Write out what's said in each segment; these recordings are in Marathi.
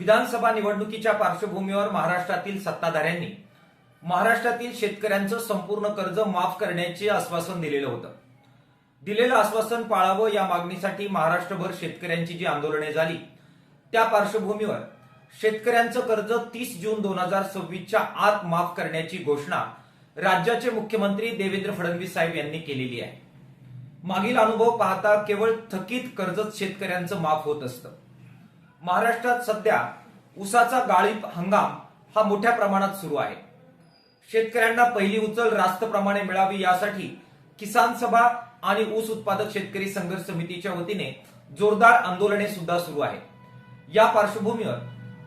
विधानसभा निवडणुकीच्या पार्श्वभूमीवर महाराष्ट्रातील सत्ताधाऱ्यांनी महाराष्ट्रातील शेतकऱ्यांचं संपूर्ण कर्ज माफ करण्याचे आश्वासन दिलेलं होतं. दिलेलं आश्वासन पाळावं या मागणीसाठी महाराष्ट्रभर शेतकऱ्यांची जी आंदोलने झाली त्या पार्श्वभूमीवर शेतकऱ्यांचं कर्ज 30 जून 2026च्या आत माफ करण्याची घोषणा राज्याचे मुख्यमंत्री देवेंद्र फडणवीस साहेब यांनी केलेली आहे. मागील अनुभव पाहता केवळ थकीत कर्जच शेतकऱ्यांचं माफ होत असतं. महाराष्ट्रात सध्या ऊसाचा गाळीप हंगाम हा मोठ्या प्रमाणात सुरू आहे. शेतकऱ्यांना पहिली उचल रास्त प्रमाणे मिळावी यासाठी किसान सभा आणि ऊस उत्पादक शेतकरी संघर्ष समितीच्या वतीने जोरदार आंदोलने सुद्धा सुरू आहेत. या पार्श्वभूमीवर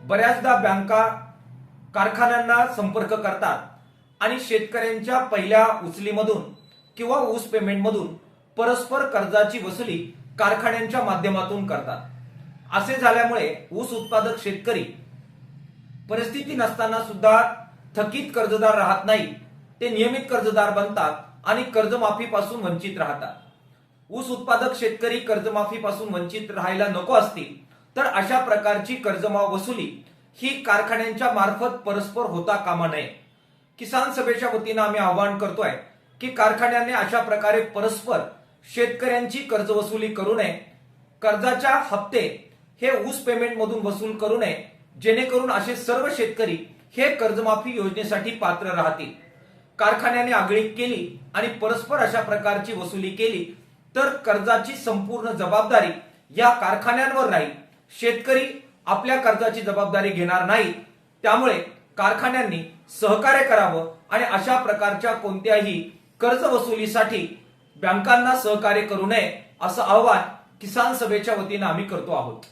बऱ्याचदा बँका कारखान्यांना संपर्क करतात आणि शेतकऱ्यांच्या पहिल्या उचलीमधून किंवा ऊस पेमेंटमधून परस्पर कर्जाची वसुली कारखान्यांच्या माध्यमातून करतात. असे झाल्यामुळे ऊस उत्पादक शेतकरी परिस्थिती नसताना सुद्धा थकीत कर्जदार राहत नाही, ते नियमित कर्जदार बनतात आणि कर्जमाफीपासून वंचित राहतात. ऊस उत्पादक शेतकरी कर्जमाफीपासून वंचित राहायला नको असतील तर अशा प्रकारची कर्जमाफ वसुली ही कारखान्यांच्या मार्फत परस्पर होता कामा नये. किसान सभेच्या वतीनं आम्ही आवाहन करतोय की कारखान्याने अशा प्रकारे परस्पर शेतकऱ्यांची कर्ज वसुली करू नये. कर्जाच्या हप्ते हे ऊस पेमेंट मधून वसूल करू नये, जेणेकरून असे सर्व शेतकरी हे कर्जमाफी योजनेसाठी पात्र राहतील. कारखान्याने आगळीक केली आणि परस्पर अशा प्रकारची वसुली केली तर कर्जाची संपूर्ण जबाबदारी या कारखान्यांवर राहील. शेतकरी आपल्या कर्जाची जबाबदारी घेणार नाही. त्यामुळे कारखान्यांनी सहकार्य करावं आणि अशा प्रकारच्या कोणत्याही कर्ज वसुलीसाठी बँकांना सहकार्य करू नये असं आवाहन किसान सभेच्या वतीनं आम्ही करतो आहोत.